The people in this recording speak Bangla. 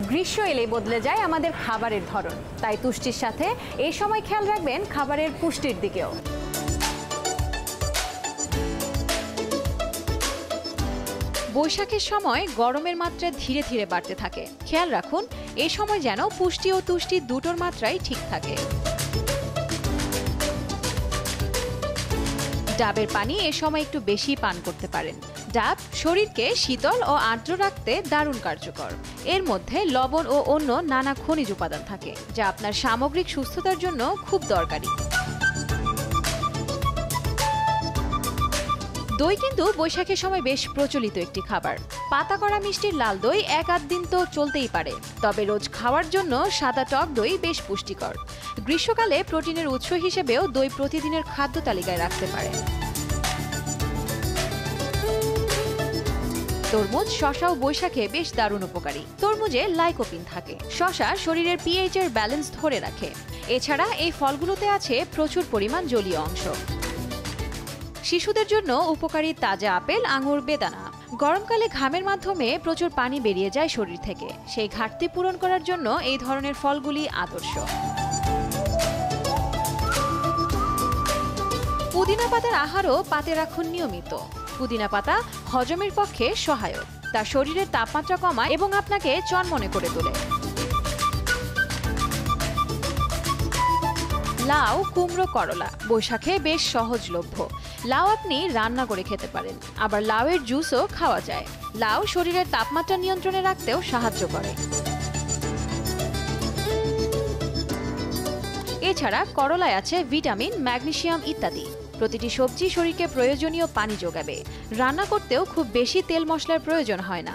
গ্রীষ্ম এলেই বদলে যায় আমাদের খাবারের ধরন, তাই তুষ্টির সাথে এই সময় খেয়াল রাখবেন খাবারের পুষ্টির দিকেও। বৈশাখের সময় গরমের মাত্রা ধীরে ধীরে বাড়তে থাকে। খেয়াল রাখুন এই সময় যেন পুষ্টি ও তুষ্টি দুটোর মাত্রাই ঠিক থাকে। ডাবের পানি এ সময় একটু বেশি পান করতে পারেন। ডাব শরীরকে শীতল ও আর্দ্র রাখতে দারুণ কার্যকর। এর মধ্যে লবণ ও অন্য নানা খনিজ উপাদান থাকে, যা আপনার সামগ্রিক সুস্থতার জন্য খুব দরকারি। দই কিন্তু বৈশাখের সময় বেশ প্রচলিত একটি খাবার। পাতা করা মিষ্টির লাল দই এক আধ দিন তো চলতেই পারে, তবে রোজ খাওয়ার জন্য সাদা টক দই বেশ পুষ্টিকর। গ্রীষ্মকালে প্রোটিনের উৎস হিসেবেও দই প্রতিদিনের খাদ্য তালিকায় রাখতে পারে। তরমুজ, শসা ও বৈশাখে বেশ দারুণ উপকারী। তরমুজে লাইকোপিন থাকে। শসা শরীরের পিএইচ এর ব্যালেন্স ধরে রাখে। এছাড়া এই ফলগুলোতে আছে প্রচুর পরিমাণ জলীয় অংশ। শিশুদের জন্য উপকারী তাজা আপেল, আঙুর, বেদানা। গরমকালে ঘামের মাধ্যমে প্রচুর পানি বেরিয়ে যায় শরীর থেকে। সেই ঘাটতি পূরণ করার জন্য এই ধরনের ফলগুলি আদর্শ। পুদিনা পাতার আহারও পাতে রাখুন নিয়মিত। পুদিনা পাতা হজমের পক্ষে সহায়ক। তা শরীরের তাপমাত্রা কমায় এবং আপনাকে চনমনে করে তোলে। লাউ, কুমড়ো, করলা বৈশাখে বেশ সহজলভ্য। লাউ আপনি রান্না করে খেতে পারেন, আবার লাউয়ের জুসও খাওয়া যায়। লাউ শরীরের তাপমাত্রা নিয়ন্ত্রণে রাখতেও সাহায্য করে। এছাড়া করলায় আছে ভিটামিন, ম্যাগনেসিয়াম ইত্যাদি। প্রতিটি সবজি শরীরকে প্রয়োজনীয় পানি যোগাবে। রান্না করতেও খুব বেশি তেল মশলার প্রয়োজন হয় না।